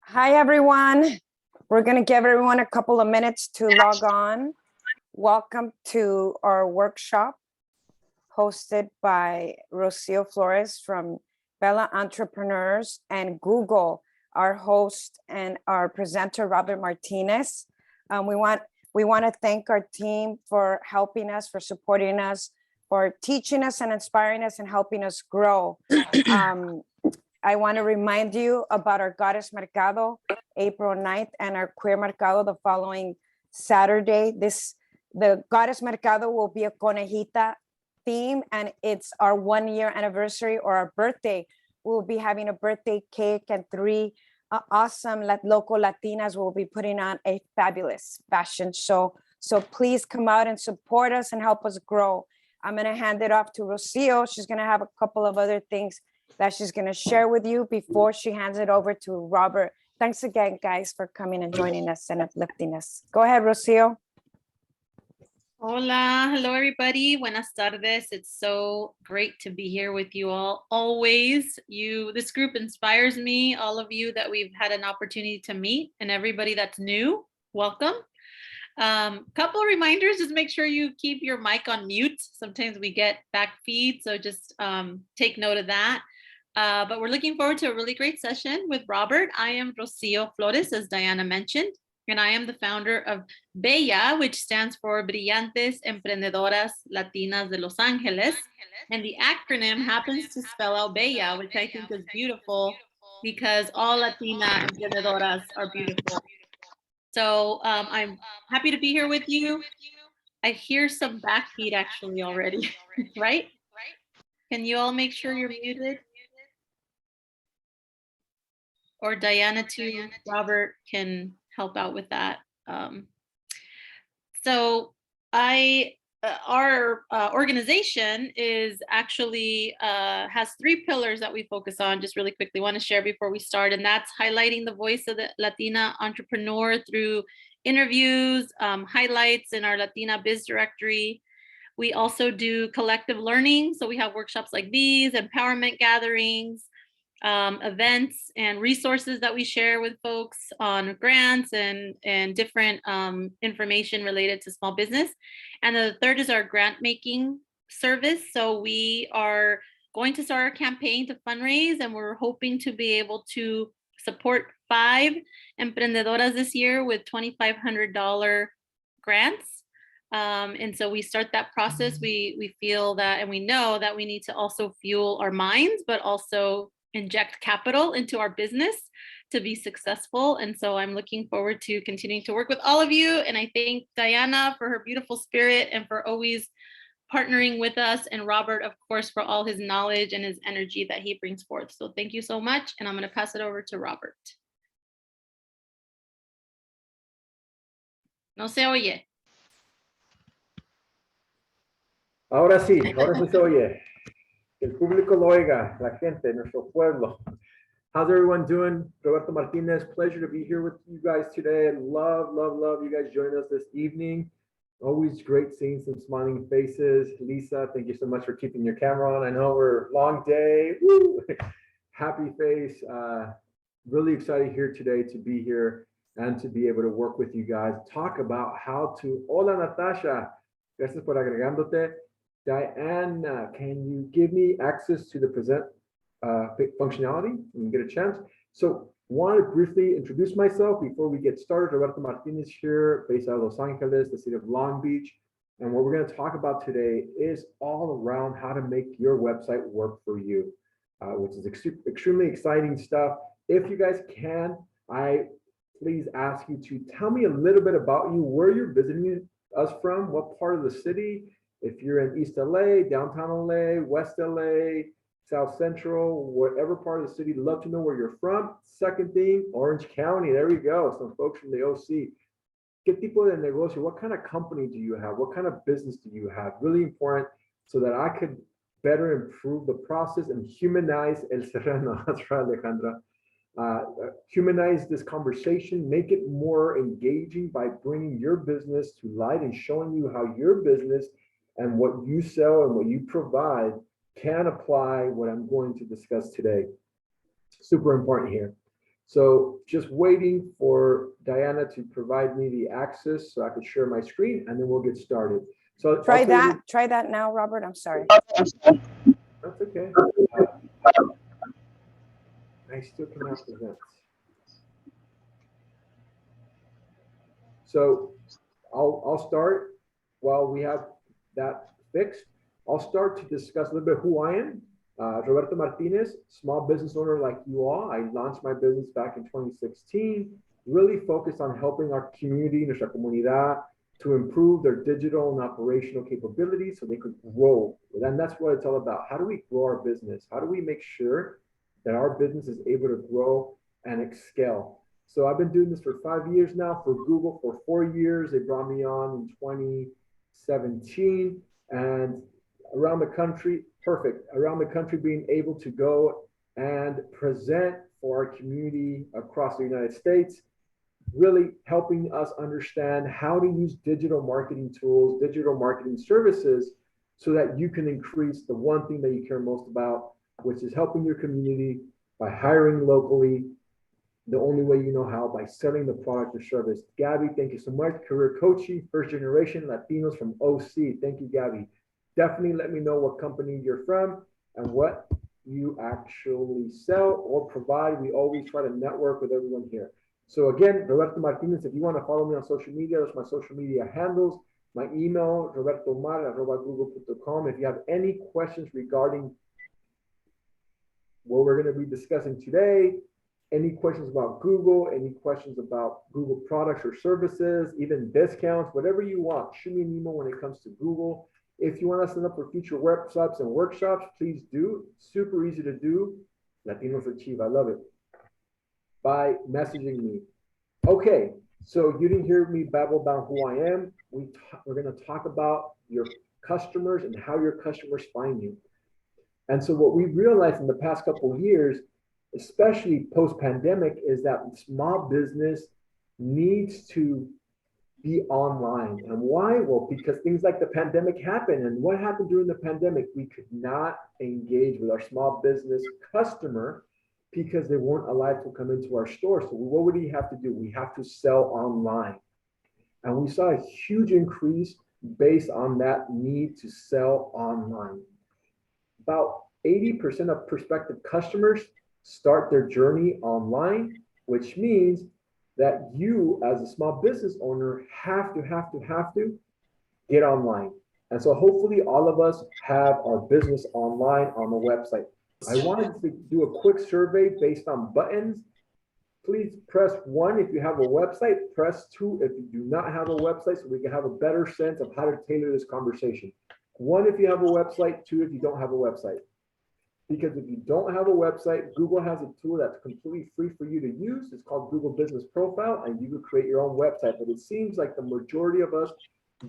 Hi, everyone. We're going to give everyone a couple of minutes to log on. Welcome to our workshop hosted by Rocio Flores from Bella Entrepreneurs and Google, our host and our presenter, Robert Martinez. We want to thank our team for helping us, for supporting us, for teaching us and inspiring us and helping us grow. I want to remind you about our Goddess Mercado, April 9th, and our Queer Mercado the following Saturday. The Goddess Mercado will be a conejita theme, and it's our 1-year anniversary or our birthday. We'll be having a birthday cake, and 3 awesome local Latinas will be putting on a fabulous fashion show. So please come out and support us and help us grow. I'm going to hand it off to Rocio. She's going to have a couple of other things that she's going to share with you before she hands it over to Robert. Thanks again, guys, for coming and joining us and uplifting us. Go ahead, Rocio. Hola, hello, everybody. Buenas tardes. It's so great to be here with you all. Always, this group inspires me. All of you that we've had an opportunity to meet, and everybody that's new, welcome. Couple of reminders, just make sure you keep your mic on mute. Sometimes we get back feed, so just take note of that. But we're looking forward to a really great session with Robert. I am Rocio Flores, as Diana mentioned, and I am the founder of BELLA, which stands for Brillantes Emprendedoras Latinas de Los Angeles. And the acronym happens to spell out BELLA, which I think is beautiful because all Latina emprendedoras are beautiful. So I'm happy to be here with you. I hear some backbeat actually already, right? Can you all make sure you're muted? Or Diana too, Robert can help out with that. Our organization is actually has 3 pillars that we focus on. Just really quickly want to share before we start, and that's highlighting the voice of the Latina entrepreneur through interviews, highlights in our Latina Biz Directory. We also do collective learning, so we have workshops like these, empowerment gatherings, events and resources that we share with folks on grants and different information related to small business. And the third is our grant making service. So we are going to start our campaign to fundraise, and we're hoping to be able to support 5 emprendedoras this year with $2,500 grants. And so we start that process. We feel that, and we know that we need to also fuel our minds, but also inject capital into our business to be successful. And so I'm looking forward to continuing to work with all of you. And I thank Diana for her beautiful spirit and for always partnering with us, and Robert, of course, for all his knowledge and his energy that he brings forth. So thank you so much. And I'm going to pass it over to Robert. No se oye. Ahora sí se oye. Que el público lo oiga, la gente, nuestro pueblo. How's everyone doing? Roberto Martinez, pleasure to be here with you guys today. Love you guys joining us this evening. Always great seeing some smiling faces. Lisa, thank you so much for keeping your camera on. I know we're a long day. Woo! Happy face. Really excited here today to be here and to be able to work with you guys. Talk about how to. Hola, Natasha. Gracias por agregándote. Diana, can you give me access to the present functionality when you get a chance? So want to briefly introduce myself before we get started. Roberto Martinez here, based out of Los Angeles, the city of Long Beach. And what we're going to talk about today is all around how to make your website work for you, which is extremely exciting stuff. If you guys can, I please ask you to tell me a little bit about you, where you're visiting us from, what part of the city. If you're in East LA, downtown LA, West LA, South Central, whatever part of the city, love to know where you're from. Second thing, Orange County, there we go, some folks from the OC. ¿Qué tipo de negocio? What kind of company do you have? What kind of business do you have? Really important so that I could better improve the process and humanize El Serrano. That's right, Alejandra. Humanize this conversation, make it more engaging by bringing your business to light and showing you how your business and what you sell and what you provide can apply what I'm going to discuss today. Super important here. So just waiting for Diana to provide me the access so I can share my screen, and then we'll get started. So Try I'll tell you- that. Try that now, Robert. I'm sorry. That's okay. I still cannot present. So I'll start while we have that fixed. I'll start to discuss a little bit who I am. Roberto Martinez, small business owner like you all. I launched my business back in 2016, really focused on helping our community, nuestra comunidad, to improve their digital and operational capabilities so they could grow. And that's what it's all about. How do we grow our business? How do we make sure that our business is able to grow and scale? So I've been doing this for 5 years now, for Google for 4 years. They brought me on in 2017, and around the country, around the country, being able to go and present for our community across the United States, really helping us understand how to use digital marketing tools, digital marketing services, so that you can increase the one thing that you care most about, which is helping your community by hiring locally, the only way you know how, by selling the product or service. Gabby, thank you so much. Career coaching, first generation Latinos from OC. Thank you, Gabby. Definitely let me know what company you're from and what you actually sell or provide. We always try to network with everyone here. So again, Roberto Martinez, if you want to follow me on social media, those are my social media handles. My email, robertomar@google.com. If you have any questions regarding what we're going to be discussing today, any questions about Google, any questions about Google products or services, even discounts, whatever you want, shoot me an email when it comes to Google. If you want to sign up for future websites and workshops, please do. Super easy to do. Latinos Achieve, I love it. By messaging me. Okay, so you didn't hear me babble about who I am. We're going to talk about your customers and how your customers find you. And so what we realized in the past couple of years, especially post-pandemic, is that small business needs to be online. And why? Well, because things like the pandemic happened. And what happened during the pandemic? We could not engage with our small business customer because they weren't allowed to come into our store. So what would we have to do? We have to sell online. And we saw a huge increase based on that need to sell online. About 80% of prospective customers start their journey online, which means that you as a small business owner have to get online. And so hopefully all of us have our business online on the website. I wanted to do a quick survey based on buttons. Please press 1 if you have a website, press 2 if you do not have a website, so we can have a better sense of how to tailor this conversation. 1 if you have a website, 2 if you don't have a website. Because if you don't have a website, Google has a tool that's completely free for you to use. It's called Google Business Profile, and you can create your own website. But it seems like the majority of us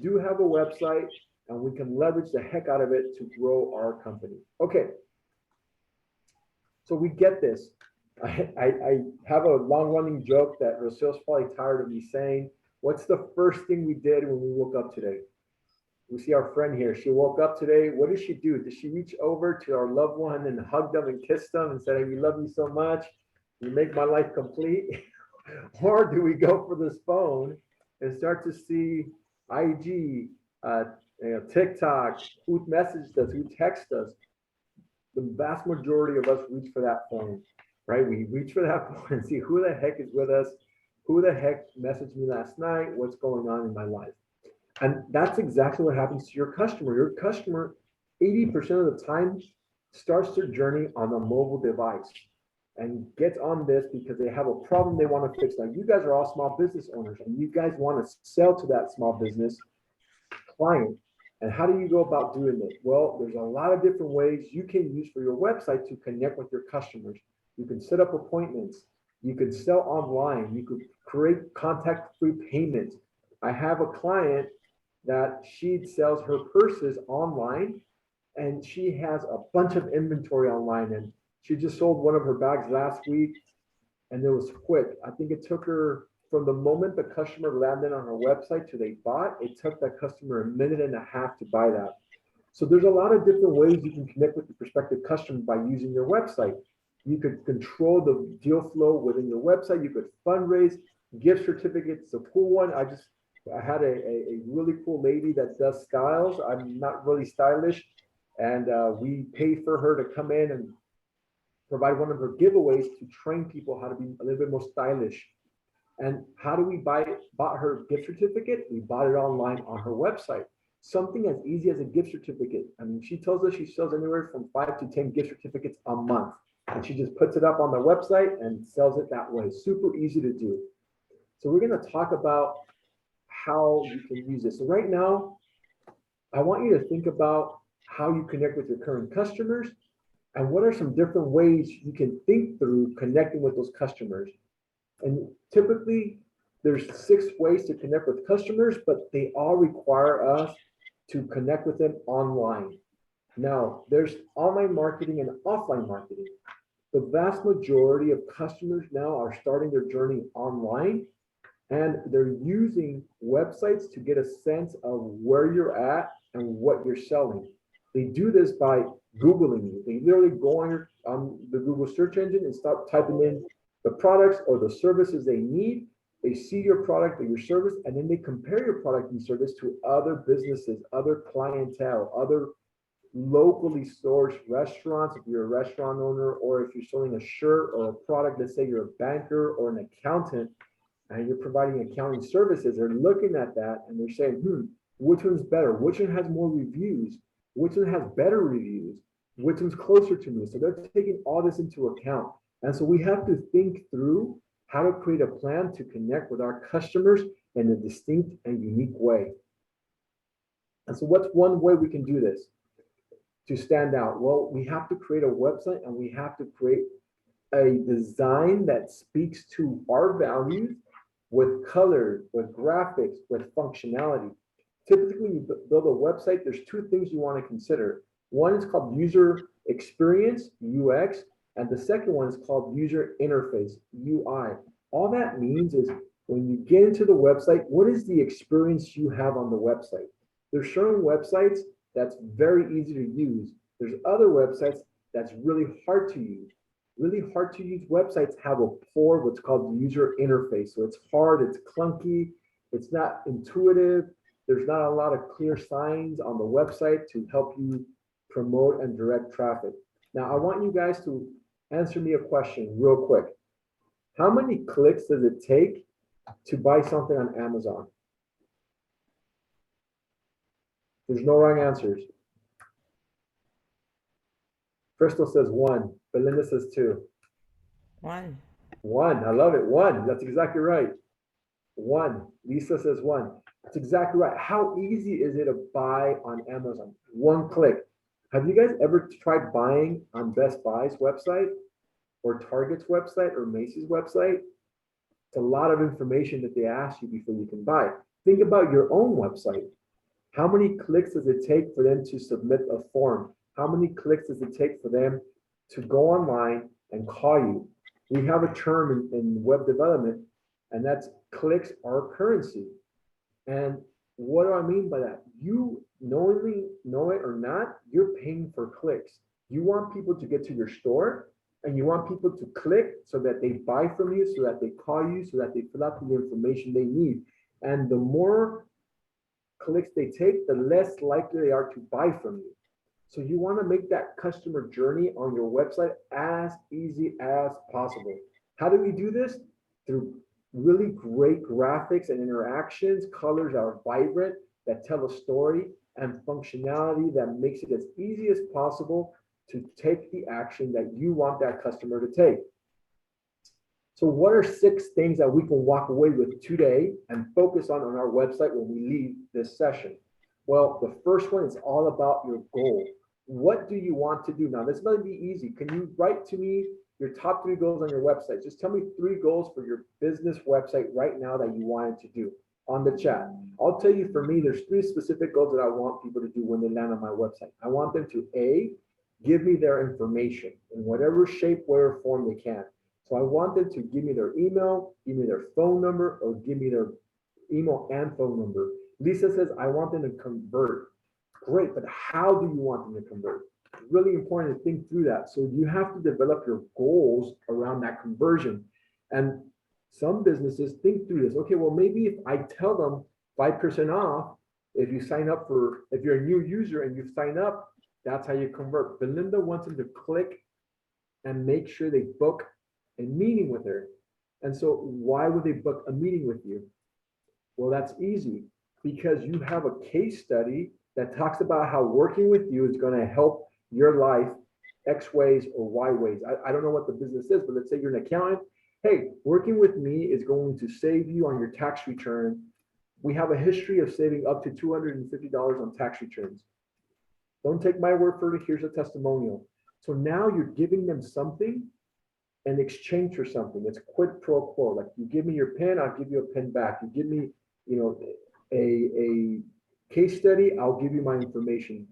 do have a website, and we can leverage the heck out of it to grow our company. Okay. So we get this. I have a long-running joke that Roselle's probably tired of me saying. What's the first thing we did when we woke up today? We see our friend here. She woke up today. What did she do? Did she reach over to our loved one and hug them and kiss them and say, "We love you so much. You make my life complete"? Or do we go for this phone and start to see IG, TikTok, who messaged us, who texted us? The vast majority of us reach for that phone, right? We reach for that phone and see who the heck is with us, who the heck messaged me last night, what's going on in my life. And that's exactly what happens to your customer. Your customer, 80% of the time, starts their journey on a mobile device and gets on this because they have a problem they want to fix. Now, you guys are all small business owners, and you guys want to sell to that small business client. And how do you go about doing this? Well, there's a lot of different ways you can use for your website to connect with your customers. You can set up appointments. You can sell online. You could create contact-free payments. I have a client that she sells her purses online, and she has a bunch of inventory online, and she just sold one of her bags last week, and it was quick. I think it took her, from the moment the customer landed on her website to they bought, it took that customer a minute and a half to buy that. So there's a lot of different ways you can connect with your prospective customer by using your website. You could control the deal flow within your website. You could fundraise, gift certificates. A cool one. I had a really cool lady that does styles. I'm not really stylish. And we paid for her to come in and provide one of her giveaways to train people how to be a little bit more stylish. And how do we bought her gift certificate? We bought it online on her website. Something as easy as a gift certificate. I mean, she tells us she sells anywhere from 5 to 10 gift certificates a month. And she just puts it up on the website and sells it that way. Super easy to do. So we're going to talk about how you can use this. So right now, I want you to think about how you connect with your current customers and what are some different ways you can think through connecting with those customers. And typically, there's 6 ways to connect with customers, but they all require us to connect with them online. Now, there's online marketing and offline marketing. The vast majority of customers now are starting their journey online, and they're using websites to get a sense of where you're at and what you're selling. They do this by Googling you. They literally go on the Google search engine and start typing in the products or the services they need. They see your product or your service, and then they compare your product and service to other businesses, other clientele, other locally sourced restaurants, if you're a restaurant owner, or if you're selling a shirt or a product, let's say you're a banker or an accountant, and you're providing accounting services, they're looking at that and they're saying, which one's better? Which one has more reviews? Which one has better reviews? Which one's closer to me? So they're taking all this into account. And so we have to think through how to create a plan to connect with our customers in a distinct and unique way. And so what's one way we can do this to stand out? Well, we have to create a website and we have to create a design that speaks to our values with color, with graphics, with functionality. Typically, when you build a website, there's 2 things you want to consider. One is called user experience, UX, and the second one is called user interface, UI. All that means is when you get into the website, what is the experience you have on the website? There's certain websites that's very easy to use. There's other websites that's really hard to use. Really hard to use websites have a poor, what's called user interface. So it's hard, it's clunky, it's not intuitive. There's not a lot of clear signs on the website to help you promote and direct traffic. Now, I want you guys to answer me a question real quick. How many clicks does it take to buy something on Amazon? There's no wrong answers. Crystal says 1. Belinda says 2. 1. 1. I love it. 1. That's exactly right. 1. Lisa says 1. That's exactly right. How easy is it to buy on Amazon? 1 click. Have you guys ever tried buying on Best Buy's website or Target's website or Macy's website? It's a lot of information that they ask you before you can buy. Think about your own website. How many clicks does it take for them to submit a form? How many clicks does it take for them to go online and call you? We have a term in web development, and that's clicks are currency. And what do I mean by that? You knowingly know it or not, you're paying for clicks. You want people to get to your store, and you want people to click so that they buy from you, so that they call you, so that they fill out the information they need. And the more clicks they take, the less likely they are to buy from you. So you want to make that customer journey on your website as easy as possible. How do we do this? Through really great graphics and interactions, colors that are vibrant, that tell a story, and functionality that makes it as easy as possible to take the action that you want that customer to take. So what are 6 things that we can walk away with today and focus on our website when we leave this session? Well, the first one is all about your goal. What do you want to do? Now, this might be easy. Can you write to me your top 3 goals on your website? Just tell me 3 goals for your business website right now that you wanted to do on the chat. I'll tell you, for me, there's 3 specific goals that I want people to do when they land on my website. I want them to A, give me their information in whatever shape, way, or form they can. So I want them to give me their email, give me their phone number, or give me their email and phone number. Lisa says, I want them to convert. Great, but how do you want them to convert? Really important to think through that. So you have to develop your goals around that conversion. And some businesses think through this. Okay, well, maybe if I tell them 5% off, if you sign up if you're a new user and you sign up, that's how you convert. Belinda wants them to click and make sure they book a meeting with her. And so why would they book a meeting with you? Well, that's easy because you have a case study that talks about how working with you is going to help your life X ways or Y ways. I don't know what the business is, but let's say you're an accountant. Hey, working with me is going to save you on your tax return. We have a history of saving up to $250 on tax returns. Don't take my word for it. Here's a testimonial. So now you're giving them something in exchange for something. It's quid pro quo. Like you give me your pen, I'll give you a pen back. You give me, a case study, I'll give you my information.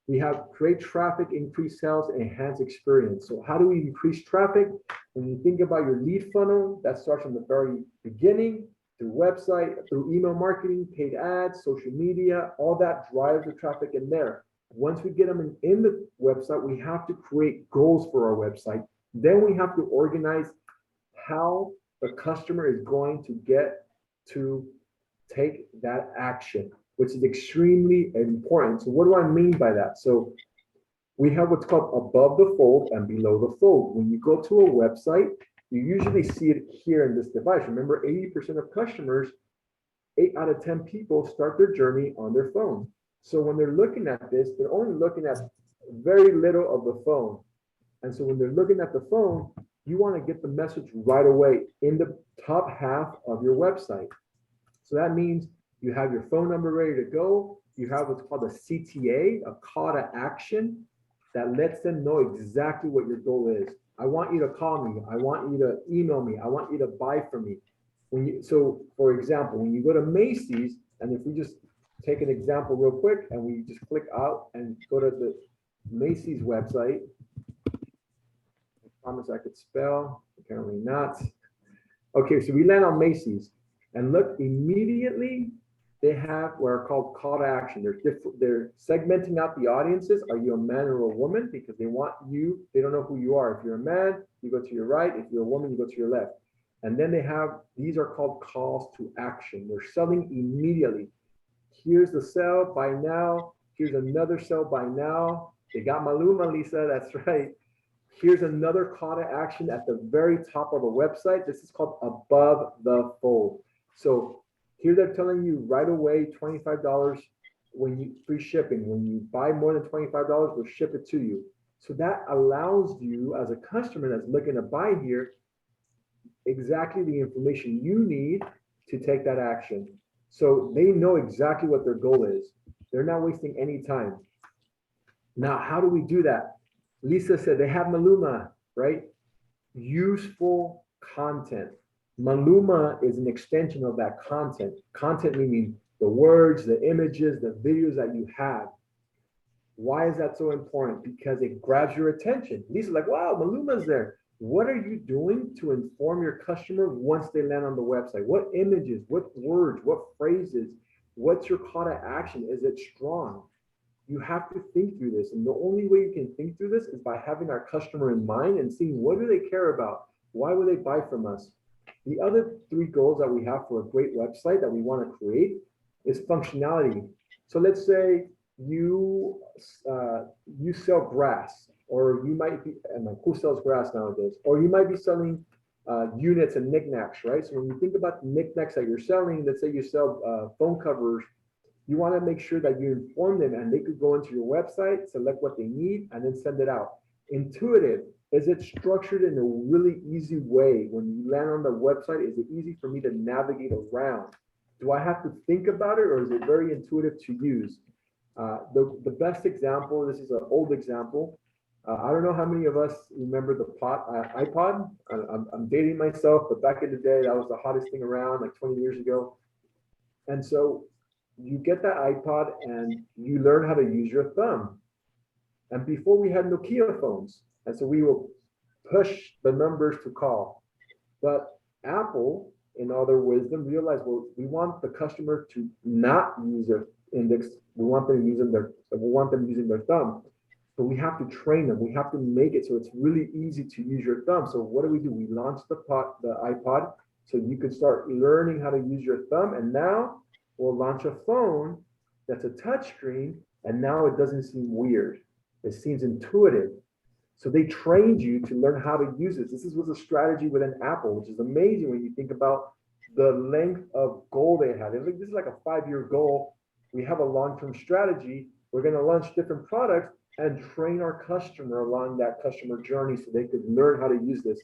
We have create traffic, increase sales, enhance experience. So how do we increase traffic? When you think about your lead funnel, that starts from the very beginning, through website, through email marketing, paid ads, social media, all that drives the traffic in there. Once we get them in the website, we have to create goals for our website. Then we have to organize how the customer is going to get to take that action, which is extremely important. So what do I mean by that? So we have what's called above the fold and below the fold. When you go to a website, you usually see it here in this device. Remember, 80% of customers, 8 out of 10 people start their journey on their phone. So when they're looking at this, they're only looking at very little of the phone. And so when they're looking at the phone, you want to get the message right away in the top half of your website. So that means you have your phone number ready to go. You have what's called a CTA, a call to action that lets them know exactly what your goal is. I want you to call me. I want you to email me. I want you to buy from me. So for example, when you go to Macy's, and if we just take an example real quick and we just click out and go to the Macy's website. I promise I could spell, apparently not. Okay, so we land on Macy's and look, immediately they have what are called call to action. They're segmenting out the audiences. Are you a man or a woman? Because they want you, they don't know who you are. If you're a man, you go to your right. If you're a woman, you go to your left. And then they have, these are called calls to action. They're selling immediately. Here's the sale, buy now. Here's another sale, buy now. They got Maluma, Lisa, that's right. Here's another call to action at the very top of a website. This is called above the fold. So here they're telling you right away, $25 when you free shipping. When you buy more than $25, we'll ship it to you. So that allows you as a customer that's looking to buy here, exactly the information you need to take that action. So they know exactly what their goal is. They're not wasting any time. Now, how do we do that? Lisa said they have Maluma, right? Useful content. Maluma is an extension of that content. Content meaning the words, the images, the videos that you have. Why is that so important? Because it grabs your attention. Lisa's like, wow, Maluma's there. What are you doing to inform your customer once they land on the website? What images, what words, what phrases, what's your call to action? Is it strong? You have to think through this. And the only way you can think through this is by having our customer in mind and seeing what do they care about? Why would they buy from us? The other 3 goals that we have for a great website that we want to create is functionality. So let's say you sell grass, or you might be, and like who sells grass nowadays? Or you might be selling units and knickknacks, right? So when you think about the knickknacks that you're selling, let's say you sell phone covers, you want to make sure that you inform them and they could go into your website, select what they need, and then send it out. Intuitive. Is it structured in a really easy way? When you land on the website, is it easy for me to navigate around? Do I have to think about it, or is it very intuitive to use? The best example, this is an old example. I don't know how many of us remember the iPod. I'm dating myself, but back in the day, that was the hottest thing around, like 20 years ago. And so you get that iPod and you learn how to use your thumb. And before we had Nokia phones, and so we will push the numbers to call. But Apple, in all their wisdom, realized, well, we want the customer to not use their index We want them using their thumb, but we have to train them. We have to make it so it's really easy to use your thumb. So what do? We launched the iPod so you could start learning how to use your thumb. And now we'll launch a phone that's a touch screen, and now it doesn't seem weird. It seems intuitive. So they trained you to learn how to use it. This was a strategy within Apple, which is amazing when you think about the length of goal they had. This is like a 5-year goal. We have a long-term strategy. We're going to launch different products and train our customer along that customer journey so they could learn how to use this.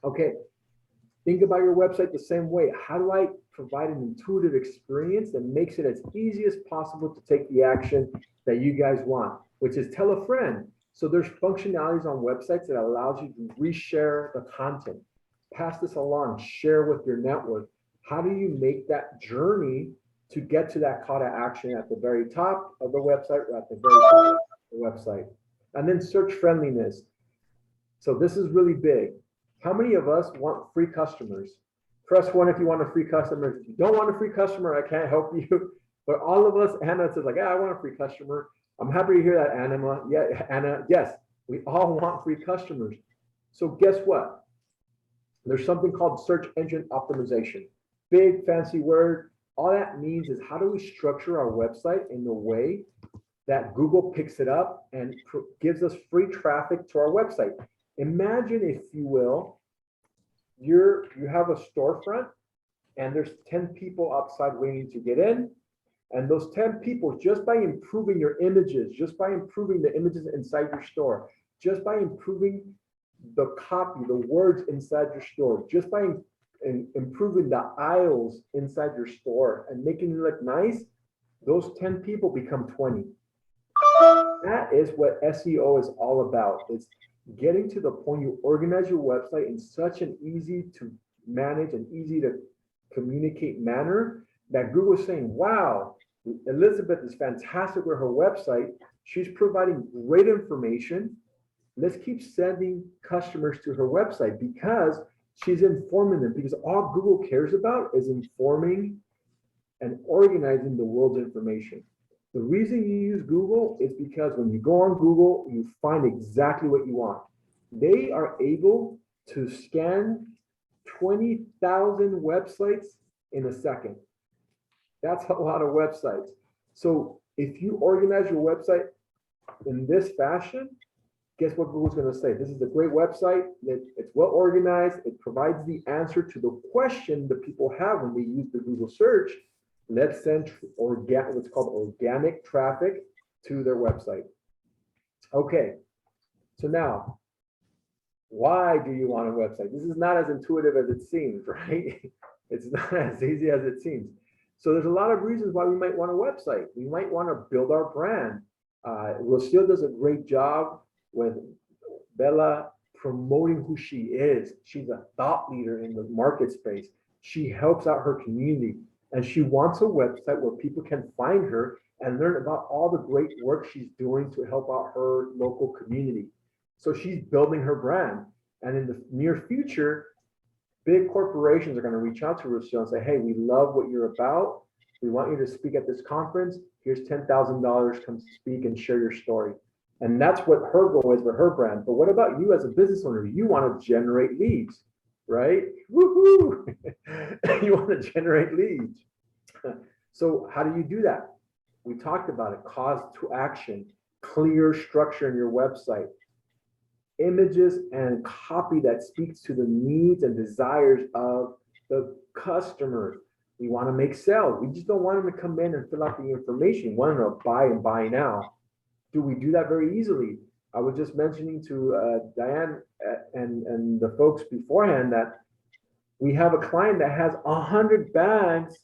Okay, think about your website the same way. How do I provide an intuitive experience that makes it as easy as possible to take the action that you guys want, which is tell a friend. So there's functionalities on websites that allows you to reshare the content, pass this along, share with your network. How do you make that journey to get to that call to action at the very top of the website or at the very bottom of the website? And then search friendliness. So this is really big. How many of us want free customers? Press 1 if you want a free customer. If you don't want a free customer, I can't help you. But all of us, Anna says like, yeah, I want a free customer. I'm happy to hear that, Anna. Yeah, Anna, yes, we all want free customers. So guess what? There's something called search engine optimization. Big fancy word. All that means is how do we structure our website in a way that Google picks it up and gives us free traffic to our website. Imagine, if you will, you have a storefront and there's 10 people outside waiting to get in. And those 10 people, just by improving your images, just by improving the images inside your store, just by improving the copy, the words inside your store, just by improving the aisles inside your store and making it look nice, those 10 people become 20. That is what SEO is all about. It's getting to the point you organize your website in such an easy to manage and easy to communicate manner that Google is saying, wow, Elizabeth is fantastic with her website. She's providing great information. Let's keep sending customers to her website because she's informing them, because all Google cares about is informing and organizing the world's information. The reason you use Google is because when you go on Google, you find exactly what you want. They are able to scan 20,000 websites in a second. That's a lot of websites. So if you organize your website in this fashion, guess what Google's going to say? This is a great website. It's well organized. It provides the answer to the question that people have when they use the Google search. Let's send what's called organic traffic to their website. Okay, so now, why do you want a website? This is not as intuitive as it seems, right? It's not as easy as it seems. So there's a lot of reasons why we might want a website. We might want to build our brand. Rocio does a great job with Bella promoting who she is. She's a thought leader in the market space. She helps out her community. And she wants a website where people can find her and learn about all the great work she's doing to help out her local community. So she's building her brand. And in the near future, big corporations are going to reach out to Rocio and say, hey, we love what you're about. We want you to speak at this conference. Here's $10,000. Come speak and share your story. And that's what her goal is with her brand. But what about you as a business owner? You want to generate leads, right? Woohoo! You want to generate leads. So how do you do that? We talked about it. Call to action, clear structure in your website, images and copy that speaks to the needs and desires of the customer. We want to make sales. We just don't want them to come in and fill out the information. We want them to buy and buy now. Do we do that very easily? I was just mentioning to Diane and the folks beforehand that we have a client that has 100 bags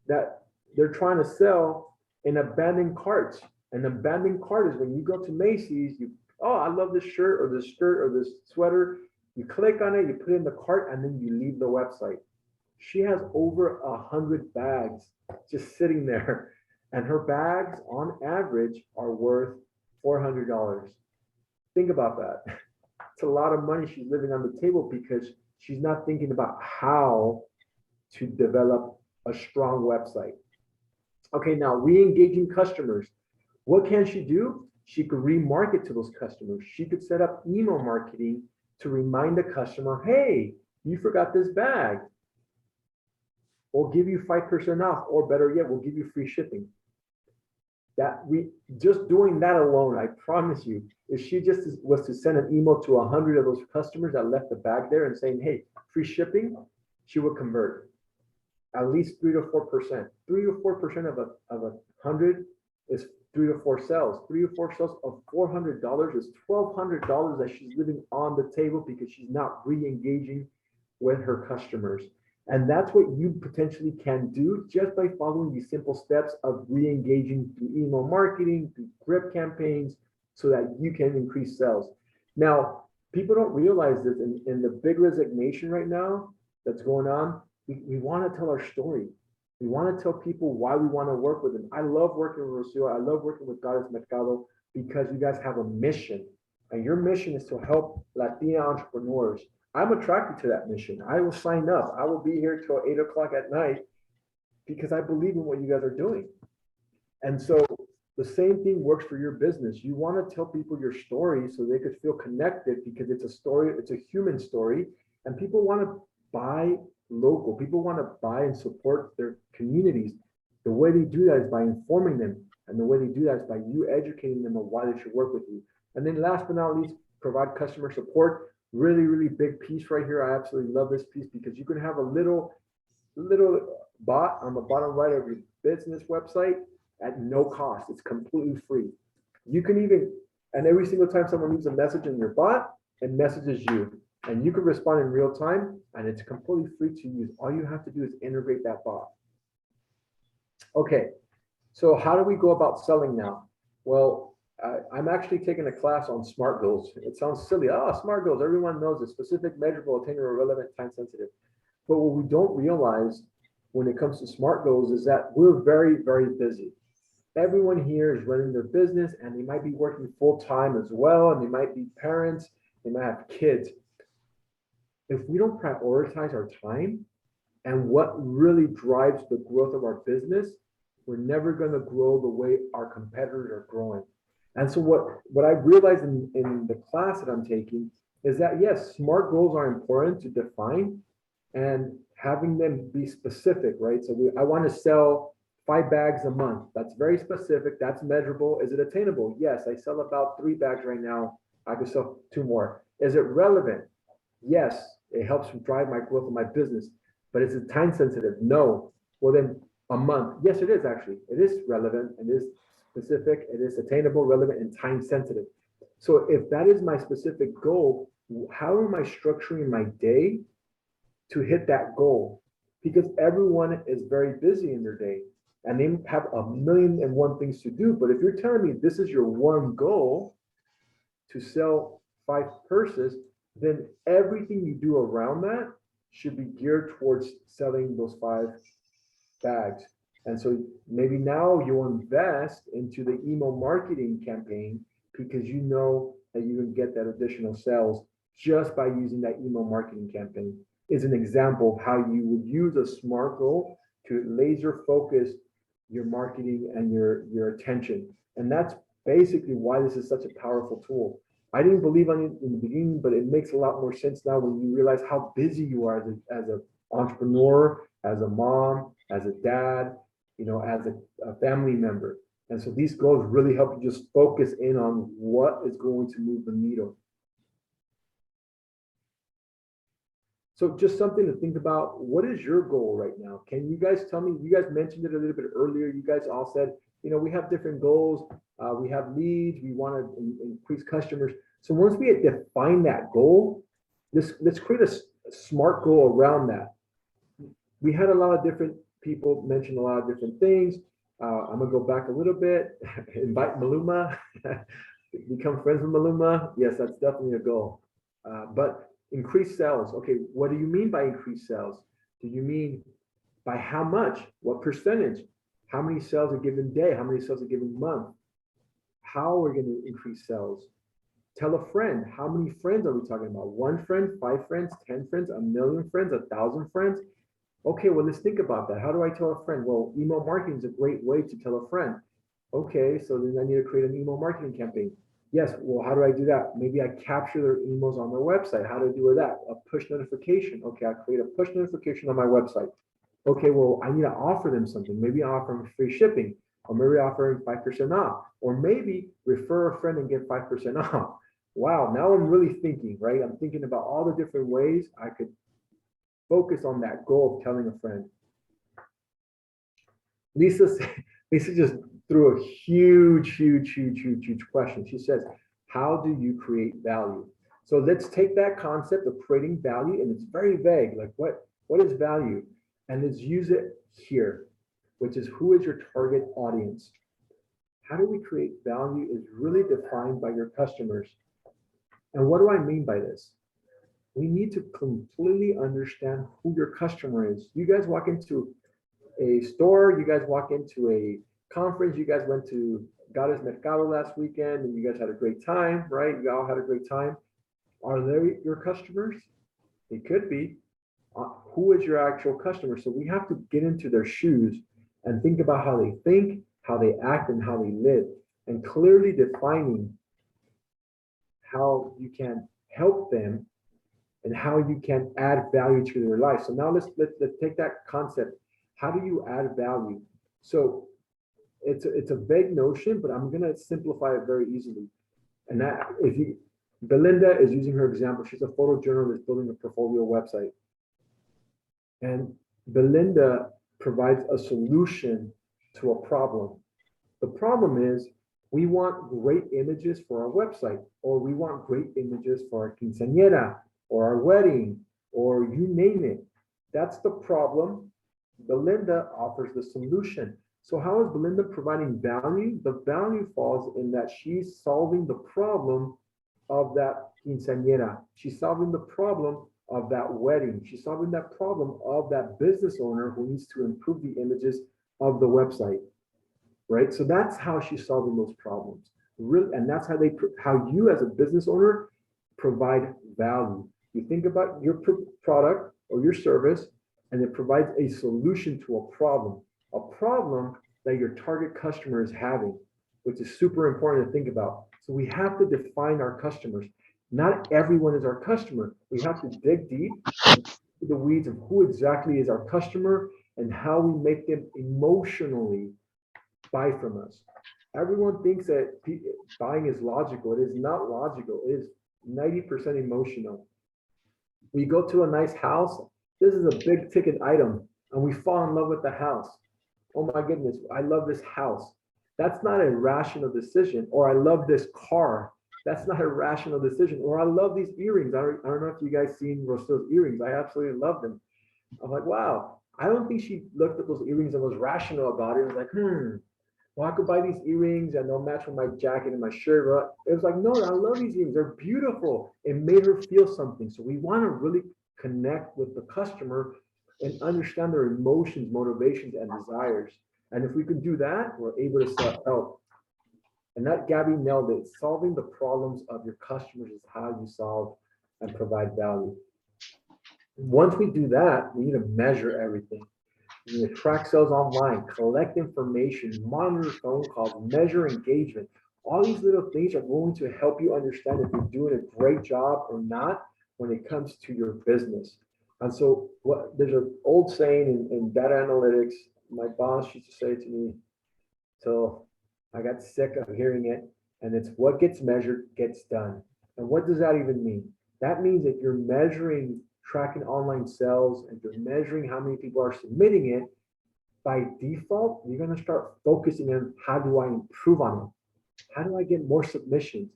that they're trying to sell in abandoned carts. An abandoned cart is when you go to Macy's, oh, I love this shirt or this skirt or this sweater. You click on it, you put it in the cart, and then you leave the website. She has over 100 bags just sitting there. And her bags on average are worth $400. Think about that. It's a lot of money she's living on the table because she's not thinking about how to develop a strong website. Okay, now re-engaging customers. What can she do? She could remarket to those customers. She could set up email marketing to remind the customer, hey, you forgot this bag. We'll give you 5% off, or better yet, we'll give you free shipping. That we just doing that alone, I promise you, if she just was to send an email to 100 of those customers that left the bag there and saying, hey, free shipping, she would convert at least 3 to 4%. 3 to 4% of a 100 is 3 to 4 sales. 3 to 4 sales of $400 is $1,200 that she's leaving on the table because she's not re-engaging with her customers. And that's what you potentially can do just by following these simple steps of re-engaging through email marketing, through grip campaigns, so that you can increase sales. Now, people don't realize this in the big resignation right now that's going on. We want to tell our story. We want to tell people why we want to work with them. I love working with Rocio. I love working with Goddess Mercado because you guys have a mission. And your mission is to help Latina entrepreneurs. I'm attracted to that mission. I will sign up. I will be here till 8 o'clock at night because I believe in what you guys are doing. And so the same thing works for your business. You want to tell people your story so they could feel connected because it's a story, it's a human story, and people want to buy local. People want to buy and support their communities. The way they do that is by informing them. And the way they do that is by you educating them on why they should work with you. And then last but not least, provide customer support. Really, really big piece right here. I absolutely love this piece because you can have a little bot on the bottom right of your business website at no cost. It's completely free. You can even, and every single time someone leaves a message in your bot, it messages you. And you can respond in real time, and it's completely free to use. All you have to do is integrate that bot. Okay, so how do we go about selling now? Well, I'm actually taking a class on SMART goals. It sounds silly. Oh, SMART goals, everyone knows it. Specific, measurable, attainable, relevant, time sensitive. But what we don't realize when it comes to SMART goals is that we're very, very busy. Everyone here is running their business, and they might be working full time as well, and they might be parents, they might have kids. If we don't prioritize our time and what really drives the growth of our business, we're never going to grow the way our competitors are growing. And so what I realized in the class that I'm taking is that, yes, SMART goals are important to define and having them be specific, right? So I want to sell 5 bags a month. That's very specific. That's measurable. Is it attainable? Yes, I sell about 3 bags right now. I could sell 2 more. Is it relevant? Yes, it helps drive my growth of my business, but is it time sensitive? No. Well, then a month. Yes, it is actually. It is relevant. It is specific. It is attainable, relevant, and time sensitive. So if that is my specific goal, how am I structuring my day to hit that goal? Because everyone is very busy in their day and they have 1,000,001 things to do. But if you're telling me this is your one goal to sell 5 purses, then everything you do around that should be geared towards selling those 5 bags. And so maybe now you'll invest into the email marketing campaign because you know that you can get that additional sales just by using that email marketing campaign. Is an example of how you would use a SMART goal to laser focus your marketing and your attention. And that's basically why this is such a powerful tool. I didn't believe on it in the beginning, but it makes a lot more sense now when you realize how busy you are as an entrepreneur, as a mom, as a dad, you know, as a family member. And so these goals really help you just focus in on what is going to move the needle. So just something to think about. What is your goal right now? Can you guys tell me? You guys mentioned it a little bit earlier. You guys all said, you know, we have different goals. We have leads. We want to increase customers. So once we define that goal, let's create a SMART goal around that. We had a lot of different people mention a lot of different things. I'm gonna go back a little bit. Invite Maluma, become friends with Maluma. Yes, that's definitely a goal. But increase sales. Okay, what do you mean by increase sales? Do you mean by how much? What percentage? How many sales a given day? How many sales a given month? How are we going to increase sales? Tell a friend. How many friends are we talking about? 1 friend, 5 friends, 10 friends, 1,000,000 friends, 1,000 friends? Okay, well, let's think about that. How do I tell a friend? Well, email marketing is a great way to tell a friend. Okay, so then I need to create an email marketing campaign. Yes, well, how do I do that? Maybe I capture their emails on their website. How do I do that? A push notification. Okay, I create a push notification on my website. Okay, well, I need to offer them something. Maybe I offer them free shipping, or maybe offer them 5% off, or maybe refer a friend and get 5% off. Wow, now I'm really thinking, right? I'm thinking about all the different ways I could focus on that goal of telling a friend. Lisa, Lisa just threw a huge question. She says, how do you create value? So let's take that concept of creating value, and it's very vague, like what is value? And let's use it here, which is who is your target audience? How do we create value is really defined by your customers. And what do I mean by this? We need to completely understand who your customer is. You guys walk into a store, you guys walk into a conference, you guys went to Gares Mercado last weekend and you guys had a great time, right? You all had a great time. Are they your customers? They could be. Who is your actual customer? So we have to get into their shoes and think about how they think, how they act, and how they live, and clearly defining how you can help them and how you can add value to their life. So now let's take that concept. How do you add value? So it's a vague notion, but I'm gonna simplify it very easily. And that Belinda is using her example. She's a photojournalist building a portfolio website. And Belinda provides a solution to a problem. The problem is we want great images for our website, or we want great images for our quinceañera, or our wedding, or you name it. That's the problem. Belinda offers the solution. So how is Belinda providing value? The value falls in that she's solving the problem of that quinceañera. She's solving the problem of that wedding. She's solving that problem of that business owner who needs to improve the images of the website, right? So that's how she's solving those problems. Really, and that's how you as a business owner provide value. You think about your product or your service, and it provides a solution to a problem that your target customer is having, which is super important to think about. So we have to define our customers. Not everyone is our customer. We have to dig deep into the weeds of who exactly is our customer and how we make them emotionally buy from us. Everyone thinks that buying is logical. It is not logical. It is 90% emotional. We go to a nice house. This is a big ticket item, and we fall in love with the house. Oh my goodness, I love this house. That's not a rational decision. Or I love this car. That's not a rational decision. Or I love these earrings. I don't know if you guys seen Rosil's earrings. I absolutely love them. I'm like, wow. I don't think she looked at those earrings and was rational about it. It was like, well, I could buy these earrings and they'll match with my jacket and my shirt. It was like, no, I love these earrings. They're beautiful. It made her feel something. So we want to really connect with the customer and understand their emotions, motivations, and desires. And if we can do that, we're able to sell help. And that Gabby nailed it. Solving the problems of your customers is how you solve and provide value. Once we do that, we need to measure everything. We need to track sales online, collect information, monitor phone calls, measure engagement. All these little things are going to help you understand if you're doing a great job or not when it comes to your business. And so there's an old saying in data analytics, my boss used to say to me, so I got sick of hearing it, and it's what gets measured gets done. And what does that even mean? That means that you're measuring, tracking online sales, and you're measuring how many people are submitting it. By default, you're going to start focusing on how do I improve on it? How do I get more submissions?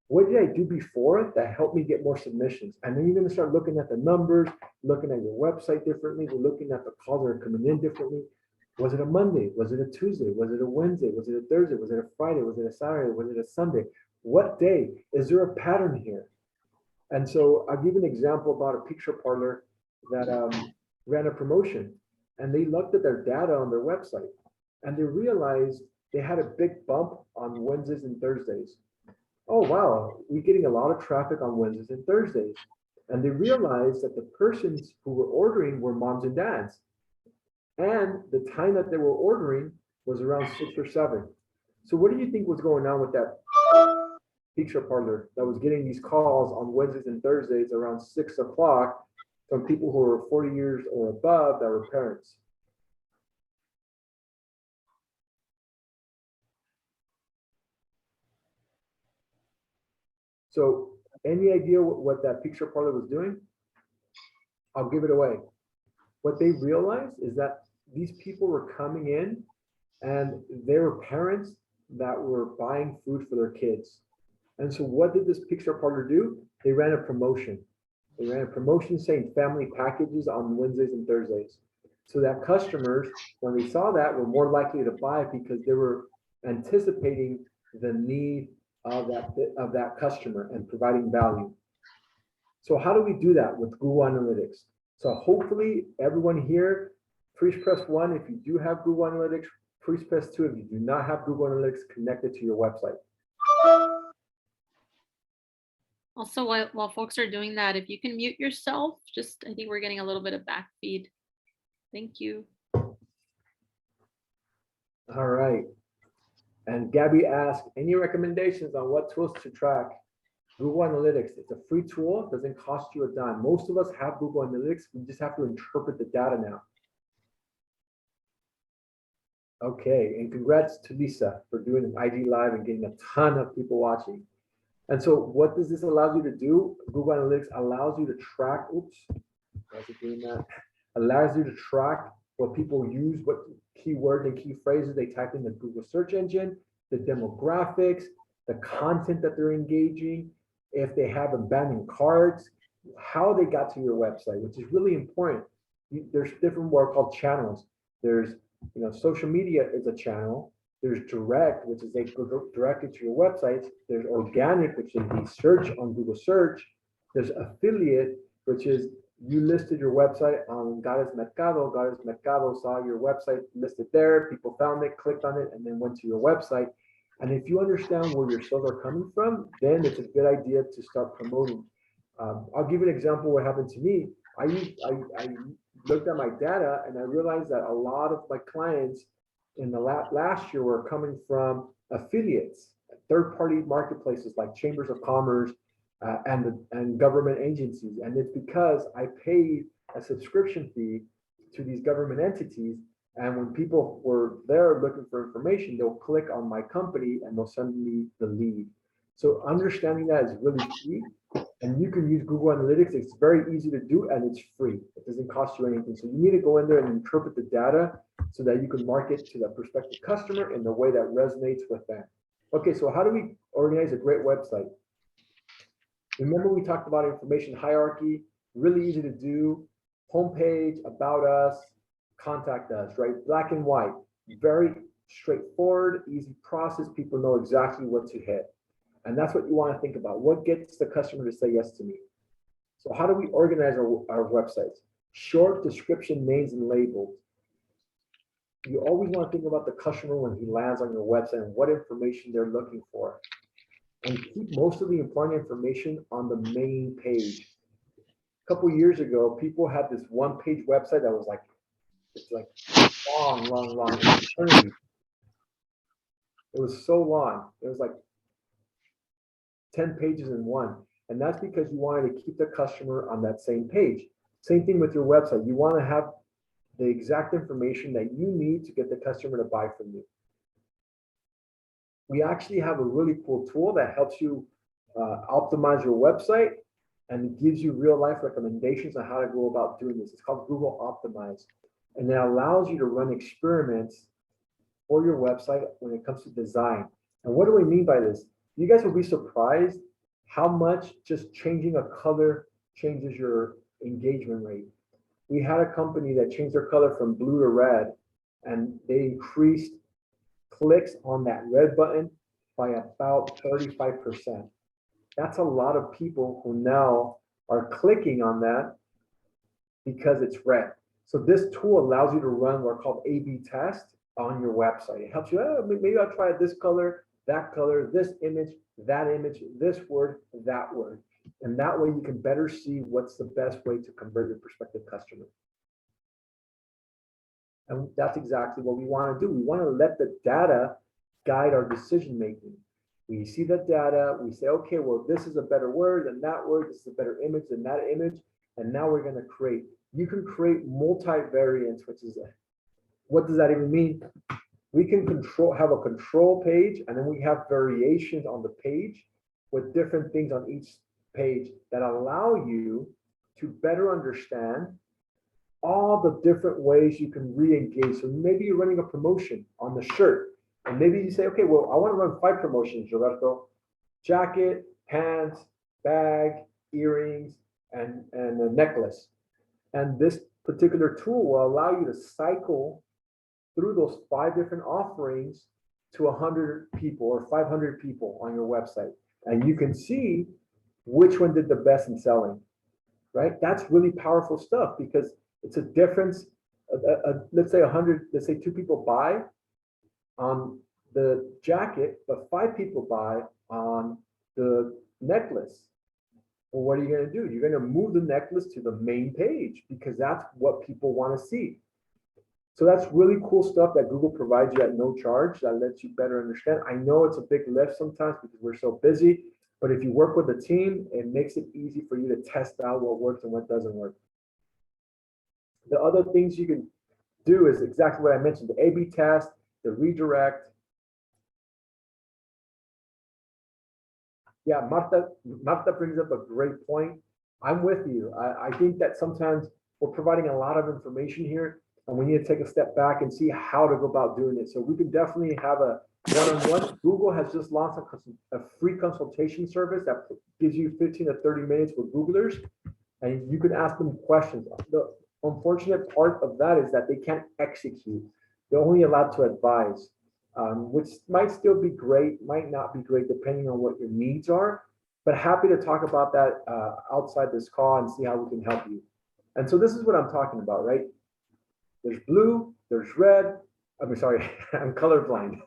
What did I do before that helped me get more submissions? And then you're going to start looking at the numbers, looking at your website differently, looking at the calls that are coming in differently. Was it a Monday? Was it a Tuesday? Was it a Wednesday? Was it a Thursday? Was it a Friday? Was it a Saturday? Was it a Sunday? What day? Is there a pattern here? And so I'll give you an example about a picture parlor that ran a promotion, and they looked at their data on their website and they realized they had a big bump on Wednesdays and Thursdays. Oh, wow, we're getting a lot of traffic on Wednesdays and Thursdays. And they realized that the persons who were ordering were moms and dads. And the time that they were ordering was around 6 or 7. So what do you think was going on with that picture parlor that was getting these calls on Wednesdays and Thursdays around 6 o'clock from people who were 40 years or above that were parents? So any idea what that picture parlor was doing? I'll give it away. What they realized is that these people were coming in and they were parents that were buying food for their kids. And so what did this picture parlor do? They ran a promotion. They ran a promotion saying family packages on Wednesdays and Thursdays. So that customers, when they saw that, were more likely to buy because they were anticipating the need of that customer and providing value. So how do we do that with Google Analytics? So hopefully everyone here, please press 1 if you do have Google Analytics, please press 2 if you do not have Google Analytics connected to your website. Also, while folks are doing that, if you can mute yourself, just, I think we're getting a little bit of back feed. Thank you. All right. And Gabby asked, any recommendations on what tools to track? Google Analytics, it's a free tool, doesn't cost you a dime. Most of us have Google Analytics, we just have to interpret the data now. Okay, and congrats to Lisa for doing an IG Live and getting a ton of people watching. And so what does this allow you to do? Google Analytics allows you to track, oops, why is it doing that? Allows you to track what people use, what keywords and key phrases they type in the Google search engine, the demographics, the content that they're engaging, if they have abandoned carts, how they got to your website, which is really important. There's different what are called channels. There's, social media is a channel. There's direct, which is they go directly to your website. There's organic, which is the search on Google search. There's affiliate, which is you listed your website on Gales Mercado. Gales Mercado saw your website listed there. People found it, clicked on it, and then went to your website. And if you understand where your sales are coming from, then it's a good idea to start promoting. I'll give you an example of what happened to me. I looked at my data and I realized that a lot of my clients in the last year were coming from affiliates, third-party marketplaces like chambers of commerce and government agencies. And it's because I paid a subscription fee to these government entities. And when people were there looking for information, they'll click on my company and they'll send me the lead. So understanding that is really key. And you can use Google Analytics. It's very easy to do and it's free. It doesn't cost you anything. So you need to go in there and interpret the data so that you can market to that prospective customer in the way that resonates with them. Okay, so how do we organize a great website? Remember we talked about information hierarchy, really easy to do. Homepage, about us, contact us, right? Black and white, very straightforward, easy process. People know exactly what to hit. And that's what you want to think about. What gets the customer to say yes to me? So how do we organize our websites? Short description, names, and labels. You always want to think about the customer when he lands on your website and what information they're looking for. And keep most of the important information on the main page. A couple of years ago, people had this one-page website that was like, it's like long eternity. It was so long. It was like 10 pages in one. And that's because you wanted to keep the customer on that same page. Same thing with your website. You want to have the exact information that you need to get the customer to buy from you. We actually have a really cool tool that helps you optimize your website and gives you real life recommendations on how to go about doing this. It's called Google Optimize. And it allows you to run experiments for your website when it comes to design. And what do I mean by this? You guys will be surprised how much just changing a color changes your engagement rate. We had a company that changed their color from blue to red, and they increased clicks on that red button by about 35%. That's a lot of people who now are clicking on that because it's red. So this tool allows you to run what are called A/B tests on your website. It helps you, maybe I'll try this color, this image, that image, this word, that word. And that way you can better see what's the best way to convert your prospective customer. And that's exactly what we want to do. We want to let the data guide our decision making. We see the data, we say, okay, well, this is a better word than that word, this is a better image than that image, and now we're going to create. You can create multivariants, which is, what does that even mean? We can have a control page, and then we have variations on the page with different things on each page that allow you to better understand all the different ways you can re-engage. So maybe you're running a promotion on the shirt, and maybe you say, okay, well, I want to run 5 promotions, Roberto: jacket, pants, bag, earrings, and a necklace. And this particular tool will allow you to cycle through those 5 different offerings to 100 people or 500 people on your website. And you can see which one did the best in selling, right? That's really powerful stuff, because it's a difference. Let's say 100, let's say 2 people buy on the jacket, but 5 people buy on the necklace. Well, what are you going to do? You're going to move the necklace to the main page, because that's what people want to see. So that's really cool stuff that Google provides you at no charge, that lets you better understand. I know it's a big lift sometimes because we're so busy, but if you work with a team, it makes it easy for you to test out what works and what doesn't work. The other things you can do is exactly what I mentioned: the A/B test, the redirect. Yeah, Marta brings up a great point. I'm with you. I think that sometimes we're providing a lot of information here, and we need to take a step back and see how to go about doing it. So we can definitely have a one-on-one. Google has just launched a free consultation service that gives you 15 to 30 minutes with Googlers, and you can ask them questions. The unfortunate part of that is that they can't execute. They're only allowed to advise, which might still be great, might not be great, depending on what your needs are. But happy to talk about that outside this call and see how we can help you. And so this is what I'm talking about, right? There's blue, there's red. Sorry, I'm colorblind.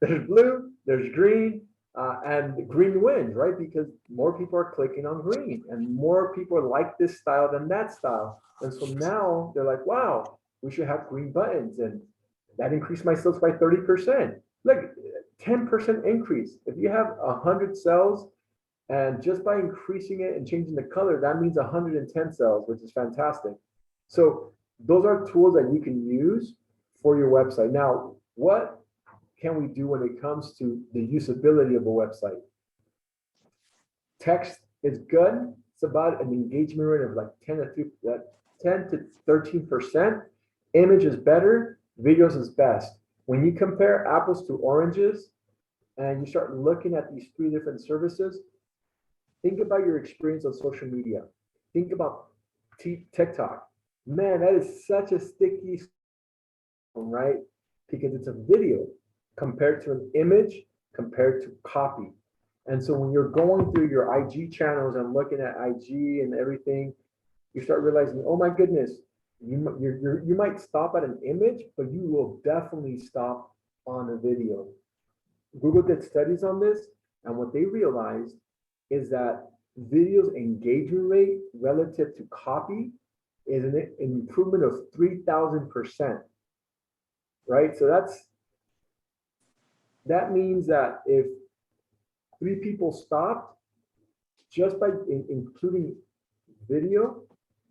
There's blue, there's green, and green wins, right? Because more people are clicking on green, and more people like this style than that style. And so now they're like, wow, we should have green buttons, and that increased my sales by 30%. Look, 10% increase. If you have 100 cells, and just by increasing it and changing the color, that means 110 cells, which is fantastic. So those are tools that you can use for your website. Now, what can we do when it comes to the usability of a website? Text is good. It's about an engagement rate of like 10 to 13%. Image is better. Videos is best. When you compare apples to oranges and you start looking at these 3 different services, think about your experience on social media. Think about TikTok. Man, that is such a sticky, right? Because it's a video compared to an image, compared to copy. And so when you're going through your IG channels and looking at IG and everything, you start realizing, oh my goodness, you might stop at an image, but you will definitely stop on a video. Google did studies on this, and what they realized is that video's engagement rate relative to copy is an improvement of 3,000%, right? So that means that if 3 people stopped just by including video,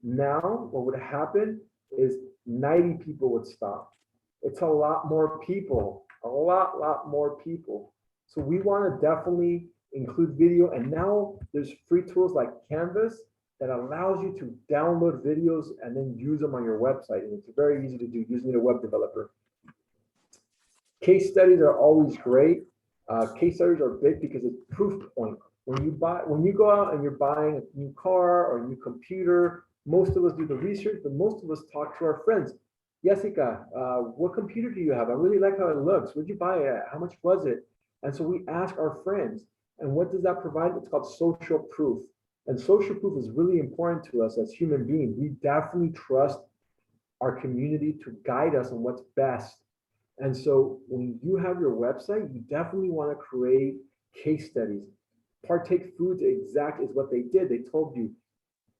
now what would happen is 90 people would stop. It's a lot more people, a lot more people. So we want to definitely include video, and now there's free tools like Canvas that allows you to download videos and then use them on your website. And it's very easy to do using a web developer. Case studies are always great. Case studies are big because it's proof point. When you go out and you're buying a new car or a new computer, most of us do the research, but most of us talk to our friends. Jessica, what computer do you have? I really like how it looks. Where'd you buy it? How much was it? And so we ask our friends. And what does that provide? It's called social proof. And social proof is really important to us as human beings. We definitely trust our community to guide us on what's best. And so when you have your website, you definitely want to create case studies. Partake Foods exact is what they did. They told you,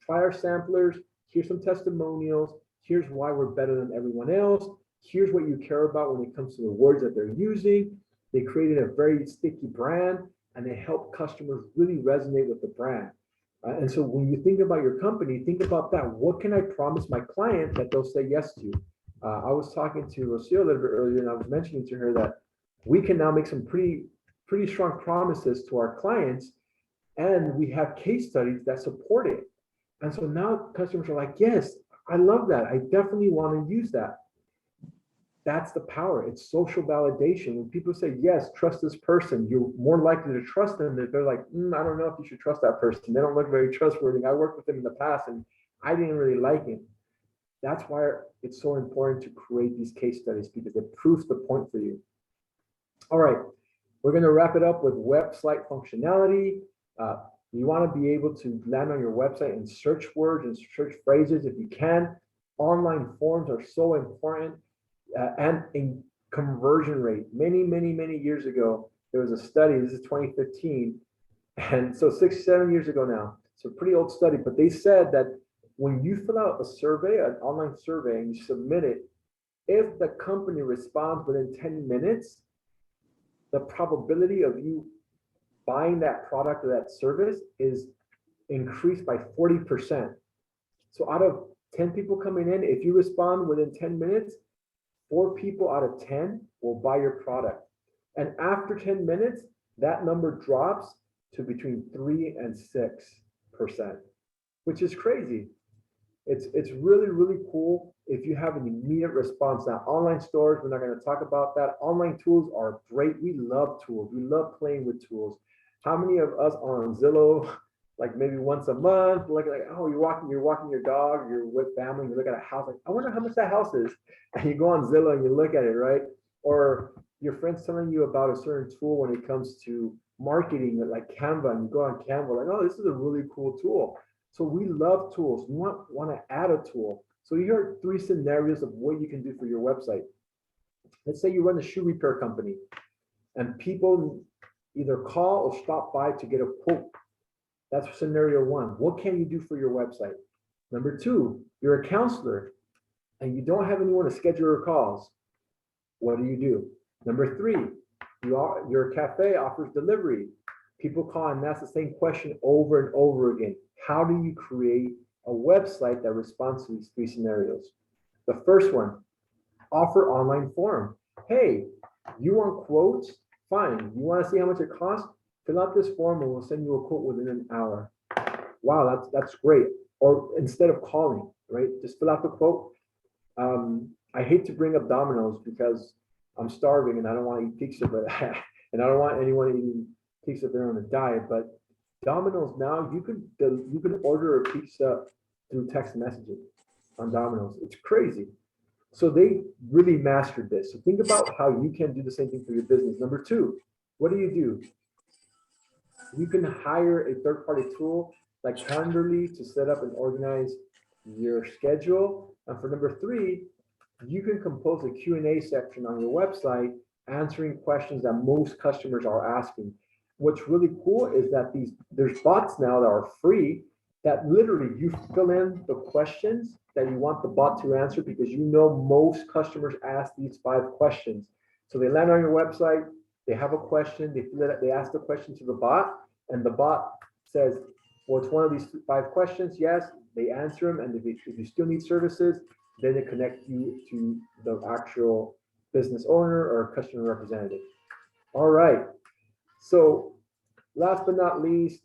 try our samplers, here's some testimonials, here's why we're better than everyone else, here's what you care about when it comes to the words that they're using. They created a very sticky brand, and they help customers really resonate with the brand. And so when you think about your company, think about that. What can I promise my client that they'll say yes to? I was talking to Rocio a little bit earlier, and I was mentioning to her that we can now make some pretty strong promises to our clients, and we have case studies that support it. And so now customers are like, yes, I love that. I definitely want to use that. That's the power. It's social validation. When people say, yes, trust this person, you're more likely to trust them if they're like, I don't know if you should trust that person. They don't look very trustworthy. I worked with them in the past and I didn't really like him. That's why it's so important to create these case studies, because it proves the point for you. All right, we're going to wrap it up with website functionality. You want to be able to land on your website and search words and search phrases if you can. Online forms are so important. And in conversion rate. Many years ago, there was a study, this is 2015, and so 6-7 years ago now, it's a pretty old study, but they said that when you fill out a survey, an online survey, and you submit it, if the company responds within 10 minutes, the probability of you buying that product or that service is increased by 40%. So out of 10 people coming in, if you respond within 10 minutes, 4 people out of 10 will buy your product. And after 10 minutes, that number drops to between 3 and 6%, which is crazy. It's really cool if you have an immediate response. Now, online stores, we're not going to talk about that. Online tools are great. We love tools. We love playing with tools. How many of us are on Zillow like maybe once a month, like oh, you're walking your dog, you're with family, you look at a house, like I wonder how much that house is, and you go on Zillow and you look at it, right? Or your friend's telling you about a certain tool when it comes to marketing, like Canva, and you go on Canva, like, oh, this is a really cool tool. So we love tools. We want to add a tool. So here are 3 scenarios of what you can do for your website. Let's say you run a shoe repair company, and people either call or stop by to get a quote. That's scenario 1. What can you do for your website? Number 2, you're a counselor and you don't have anyone to schedule your calls. What do? Number 3, your cafe offers delivery. People call and ask the same question over and over again. How do you create a website that responds to these 3 scenarios? The first one, offer online form. Hey, you want quotes? Fine. You want to see how much it costs? Fill out this form and we'll send you a quote within an hour. Wow, that's great. Or instead of calling, right? Just fill out the quote. I hate to bring up Domino's because I'm starving and I don't want to eat pizza, but and I don't want anyone eating pizza if they're on a diet. But Domino's now, you can order a pizza through text messaging on Domino's. It's crazy. So they really mastered this. So think about how you can do the same thing for your business. Number 2, what do? You can hire a third-party tool like Calendly to set up and organize your schedule. And for number 3, you can compose a Q&A section on your website answering questions that most customers are asking. What's really cool is that there's bots now that are free that literally you fill in the questions that you want the bot to answer, because you know most customers ask these 5 questions. So they land on your website, they have a question, they ask the question to the bot, and the bot says, well, it's one of these 5 questions, yes, they answer them, and if you still need services, then they connect you to the actual business owner or customer representative. All right, so last but not least,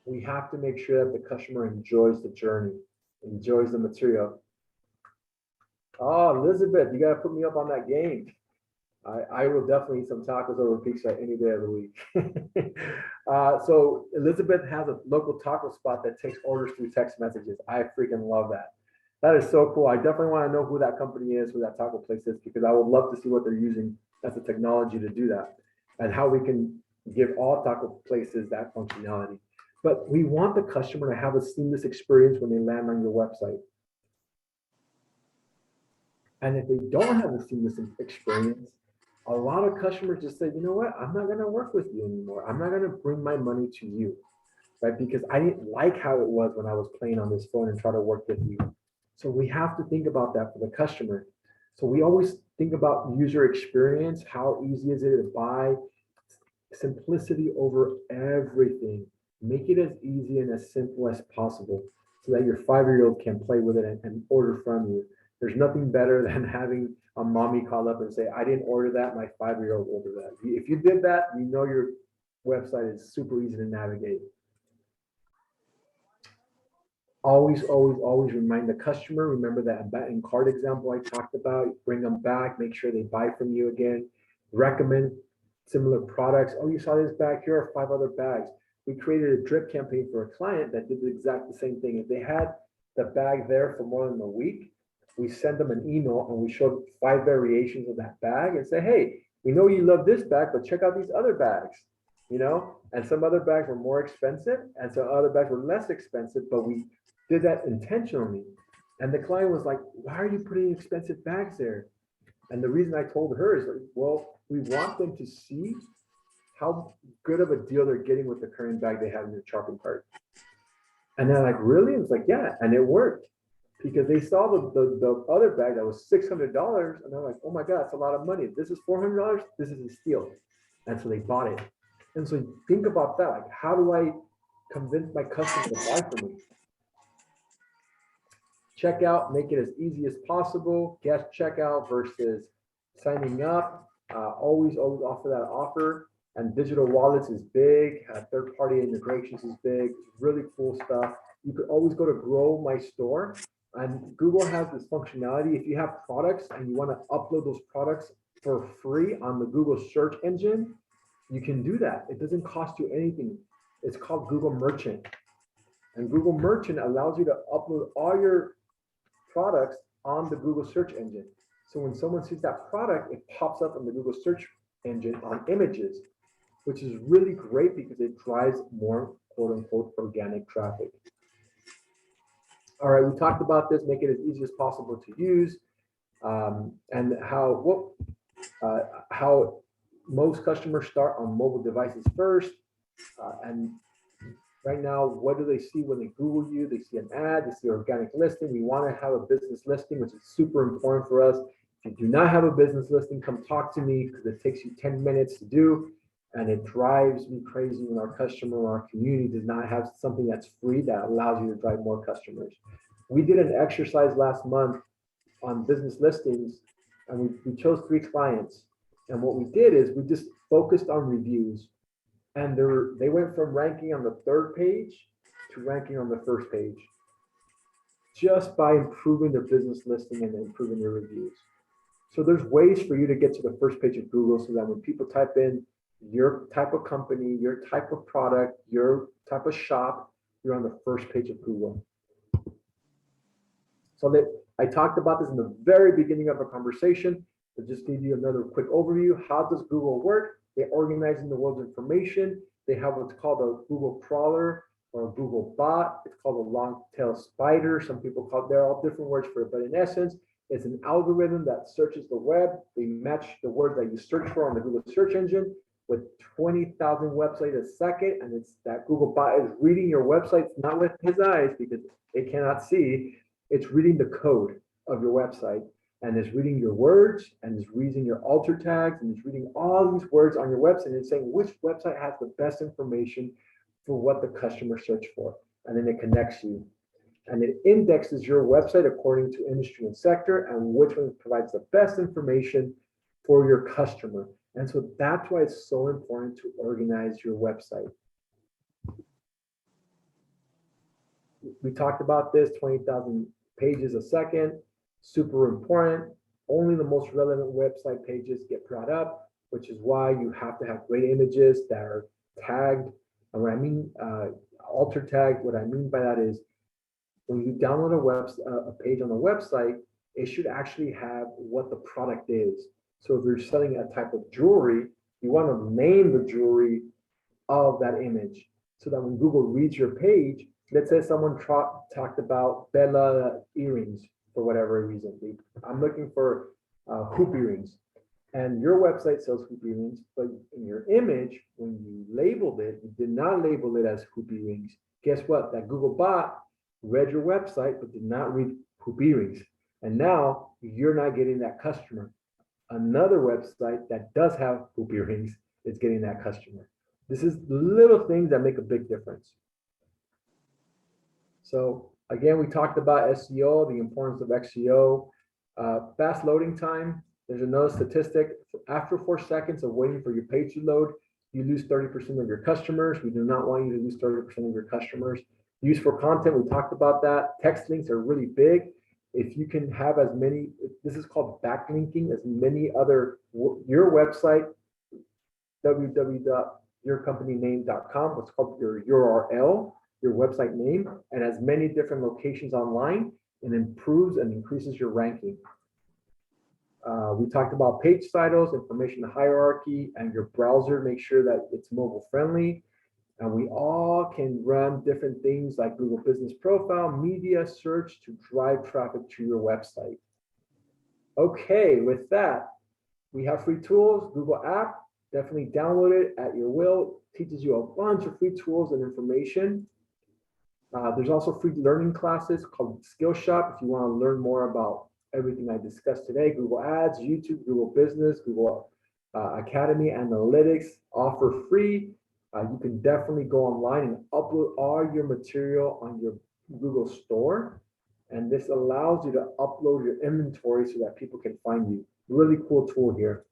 we have to make sure that the customer enjoys the journey, enjoys the material. Oh, Elizabeth, you got to put me up on that game. I will definitely eat some tacos over pizza any day of the week. So Elizabeth has a local taco spot that takes orders through text messages. I freaking love that. That is so cool. I definitely want to know who that company is, who that taco place is, because I would love to see what they're using as a technology to do that, and how we can give all taco places that functionality. But we want the customer to have a seamless experience when they land on your website. And if they don't have a seamless experience, A lot of customers just say, you know what, I'm not going to work with you anymore. I'm not going to bring my money to you, right? Because I didn't like how it was when I was playing on this phone and try to work with you. So we have to think about that for the customer. So we always think about user experience. How easy is it to buy? Simplicity over everything. Make it as easy and as simple as possible so that your 5-year-old can play with it and order from you. There's nothing better than having a mommy call up and say, I didn't order that, my 5-year-old ordered that. If you did that, you know your website is super easy to navigate. Always, always, always remind the customer. Remember that abandoned cart example I talked about. Bring them back, make sure they buy from you again. Recommend similar products. Oh, you saw this bag, here are 5 other bags. We created a drip campaign for a client that did the exact same thing. If they had the bag there for more than a week, we send them an email and we showed 5 variations of that bag and say, hey, we know you love this bag, but check out these other bags, you know? And some other bags were more expensive and some other bags were less expensive, but we did that intentionally. And the client was like, why are you putting expensive bags there? And the reason I told her is, well, we want them to see how good of a deal they're getting with the current bag they have in their shopping cart. And they're like, really? It's like, yeah, and it worked. Because they saw the other bag that was $600, and they're like, oh my God, it's a lot of money. This is $400, this is a steal. And so they bought it. And so think about that, like, how do I convince my customer to buy from me? Checkout, make it as easy as possible. Guest checkout versus signing up. Always offer that offer. And digital wallets is big. Third-party integrations is big. Really cool stuff. You could always go to Grow My Store. And Google has this functionality. If you have products and you want to upload those products for free on the Google search engine, you can do that. It doesn't cost you anything. It's called Google Merchant. And Google Merchant allows you to upload all your products on the Google search engine. So when someone sees that product, it pops up on the Google search engine on images, which is really great because it drives more quote unquote organic traffic. All right, we talked about this, make it as easy as possible to use, and how most customers start on mobile devices first. And right now, what do they see when they Google you? They see an ad, they see organic listing. We want to have a business listing, which is super important for us. If you do not have a business listing, come talk to me because it takes you 10 minutes to do. And it drives me crazy when our customer or our community does not have something that's free that allows you to drive more customers. We did an exercise last month on business listings, and we chose 3 clients. And what we did is we just focused on reviews. And they went from ranking on the 3rd page to ranking on the 1st page, just by improving their business listing and improving their reviews. So there's ways for you to get to the 1st page of Google so that when people type in your type of company, your type of product, your type of shop, you're on the 1st page of Google. So that I talked about this in the very beginning of our conversation, but just give you another quick overview. How does Google work? They organize in the world's information. They have what's called a Google crawler or a Google bot. It's called a long tail spider. Some people call it, they're all different words for it, but in essence, it's an algorithm that searches the web. They match the words that you search for on the Google search engine with 20,000 websites a second. And it's that Google bot is reading your website, not with his eyes because they cannot see. It's reading the code of your website and it's reading your words and it's reading your alter tags and it's reading all these words on your website and it's saying which website has the best information for what the customer searched for. And then it connects you. And it indexes your website according to industry and sector and which one provides the best information for your customer. And so that's why it's so important to organize your website. We talked about this, 20,000 pages a second, super important. Only the most relevant website pages get brought up, which is why you have to have great images that are tagged. And what I mean, alter tagged, what I mean by that is when you download a page on a website, it should actually have what the product is. So if you're selling a type of jewelry, you want to name the jewelry of that image so that when Google reads your page, let's say someone talked about Bella earrings for whatever reason. I'm looking for hoop earrings. and your website sells Hoopy Wings, but in your image, when you labeled it, you did not label it as Hoopy Wings. Guess what? That Google bot read your website, but did not read Hoopy Wings. And now you're not getting that customer. Another website that does have Hoopy Wings is getting that customer. This is little things that make a big difference. So again, we talked about SEO, the importance of SEO, fast loading time. There's another statistic. After 4 seconds of waiting for your page to load, you lose 30% of your customers. We do not want you to lose 30% of your customers. Use for content, we talked about that. Text links are really big. If you can have as many, this is called backlinking, as many other, your website, www.yourcompanyname.com, what's called your URL, your website name, and as many different locations online, and improves and increases your ranking. We talked about page titles, information hierarchy, and your browser. Make sure that it's mobile friendly. And we all can run different things like Google Business Profile, media, search to drive traffic to your website. Okay, with that, we have free tools, Google app, definitely download it at your will. Teaches you a bunch of free tools and information. There's also free learning classes called Skillshop if you want to learn more about everything I discussed today. Google Ads, YouTube, Google Business, Google Academy, Analytics, all for free. You can definitely go online and upload all your material on your Google store. And this allows you to upload your inventory so that people can find you. Really cool tool here.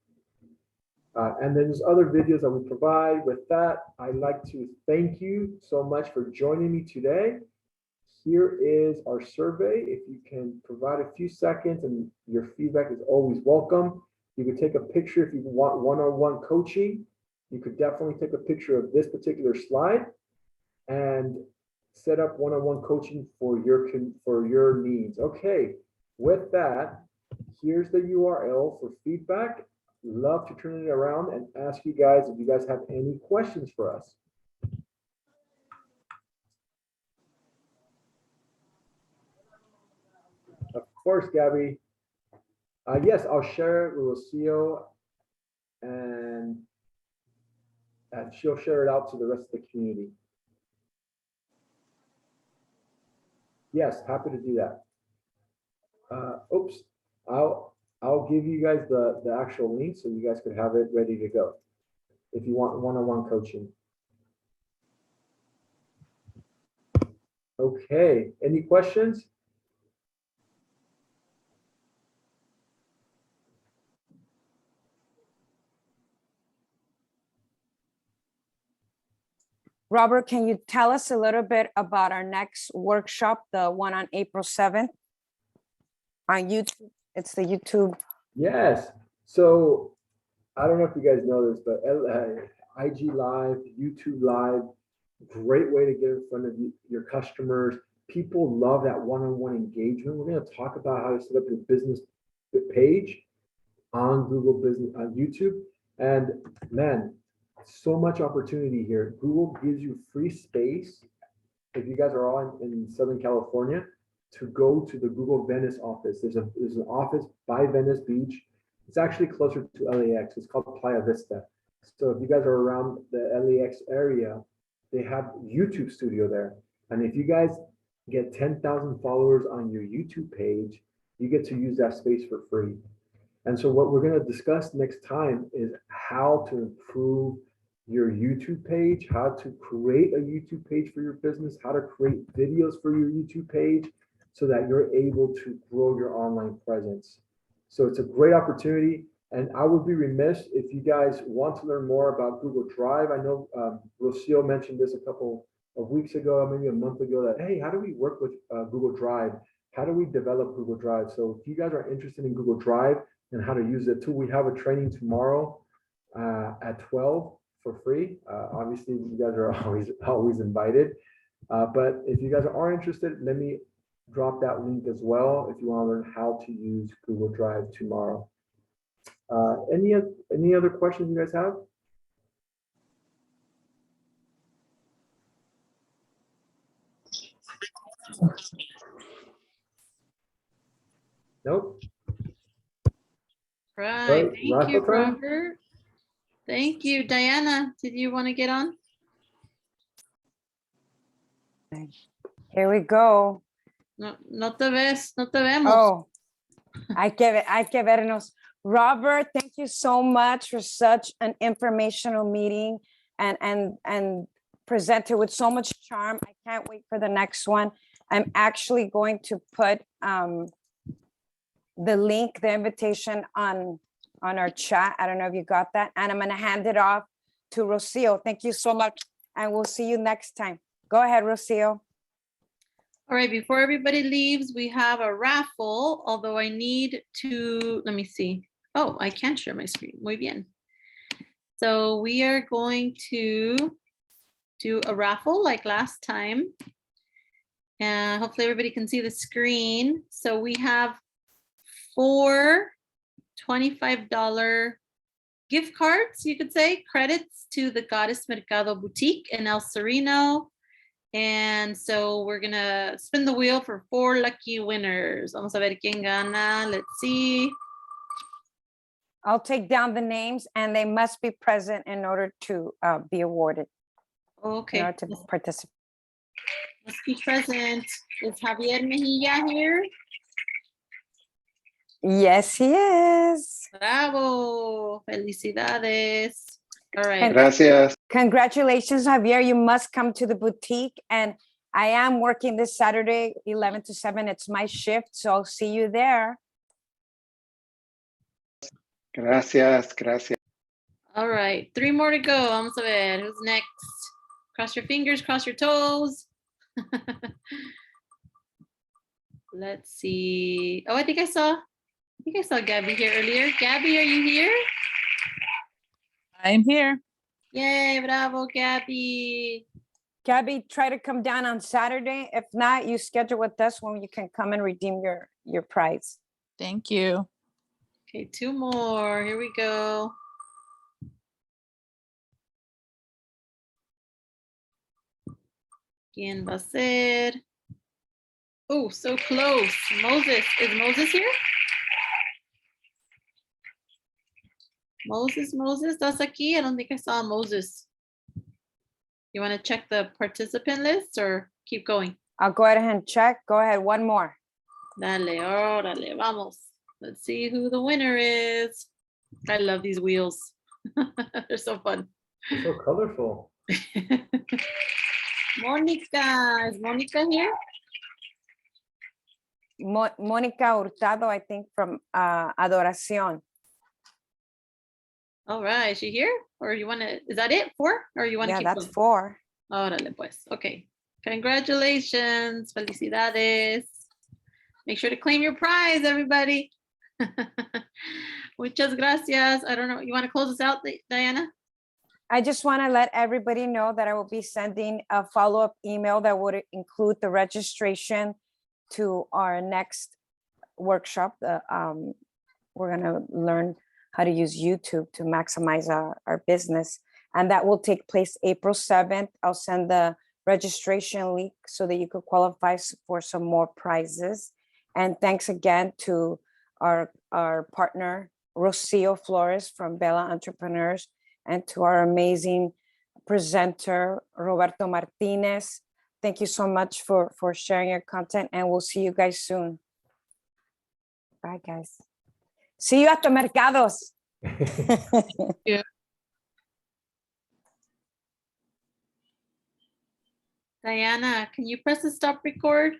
And then there's other videos that we provide. With that, I'd like to thank you so much for joining me today. Here is our survey. If you can provide a few seconds, and your feedback is always welcome. You can take a picture if you want one-on-one coaching. You could definitely take a picture of this particular slide and set up one-on-one coaching for your needs. Okay, with that, here's the URL for feedback. Love to turn it around and ask you guys if you guys have any questions for us. Of course, Gabby. Yes, I'll share it with Rocio, and she'll share it out to the rest of the community. Yes, happy to do that. Oops, I'll give you guys the actual link so you guys could have it ready to go if you want one-on-one coaching. Okay, any questions? Robert, can you tell us a little bit about our next workshop, the one on April 7th on YouTube? It's the YouTube. Yes. So I don't know if you guys know this, but IG Live, YouTube Live, great way to get in front of your customers. People love that one-on-one engagement. We're going to talk about how to set up your business page on Google Business, on YouTube. And man, so much opportunity here. Google gives you free space if you guys are all in Southern California to go to the Google Venice office. There's an office by Venice Beach. It's actually closer to LAX. It's called Playa Vista. So if you guys are around the LAX area, they have YouTube studio there. And if you guys get 10,000 followers on your YouTube page, you get to use that space for free. And so what we're going to discuss next time is how to improve your YouTube page, how to create a YouTube page for your business, how to create videos for your YouTube page so that you're able to grow your online presence. So it's a great opportunity. And I would be remiss if you guys want to learn more about Google Drive. I know Rocio mentioned this a couple of weeks ago, maybe a month ago, that, hey, how do we work with Google Drive? How do we develop Google Drive? So if you guys are interested in Google Drive and how to use it too, we have a training tomorrow at 12 for free. Obviously, you guys are always invited. But if you guys are interested, let me drop that link as well if you want to learn how to use Google Drive tomorrow. Any other questions you guys have? Nope. Right. Right, Thank you, raffle time? Robert. Thank you. Diana, did you want to get on? Here we go. No, no te ves, no te vemos. Oh, hay que vernos. Robert, thank you so much for such an informational meeting and presented with so much charm. I can't wait for the next one. I'm actually going to put the link, the invitation on our chat. I don't know if you got that. And I'm going to hand it off to Rocio. Thank you so much. And we'll see you next time. Go ahead, Rocio. All right, before everybody leaves, we have a raffle, although I need to, let me see. Oh, I can share my screen. Muy bien. So we are going to do a raffle like last time. And hopefully everybody can see the screen. So we have 4 $25 gift cards, you could say, credits to the Goddess Mercado Boutique in El Sereno. And so we're gonna spin the wheel for 4 lucky winners. Vamos a ver quién gana. Let's see. I'll take down the names and they must be present in order to be awarded, in Okay, order to participate. let's be present. Is Javier Mejia here? Yes, he is. Bravo. Felicidades. All right. Gracias. Congratulations, Javier. You must come to the boutique. And I am working this Saturday, 11 to 7. It's my shift, so I'll see you there. Gracias. Gracias. All right. 3 more to go. Vamos a ver. Who's next? Cross your fingers, cross your toes. Let's see. Oh, I think I saw Gabby here earlier. Gabby, are you here? I'm here. Yay, bravo, Gabby. Gabby, try to come down on Saturday. If not, you schedule with us when you can come and redeem your prize. Thank you. Okay, 2 more. Here we go. ¿Quién va a ser? Oh, so close. Moses. Is Moses here? Moses, ¿estás aquí? I don't think I saw Moses. You want to check the participant list or keep going? I'll go ahead and check. Go ahead, one more. Dale, órale, vamos. Let's see who the winner is. I love these wheels. They're so fun. It's so colorful. Monica, is Monica here? Monica Hurtado, I think from Adoración. All right, is she here? Or you want to, is that it? 4? Or you want to Yeah, keep that's going? 4. Órale, pues. Okay. Congratulations. Felicidades. Make sure to claim your prize, everybody. Muchas gracias. I don't know. You want to close us out, Diana? I just want to let everybody know that I will be sending a follow-up email that would include the registration to our next workshop. We're going to learn how to use YouTube to maximize our business. And that will take place April 7th. I'll send the registration link so that you could qualify for some more prizes. And thanks again to our partner, Rocio Flores from Bella Entrepreneurs, and to our amazing presenter, Roberto Martinez. Thank you so much for sharing your content, and we'll see you guys soon. Bye, guys. See you at the mercados. Diana, can you press the stop record?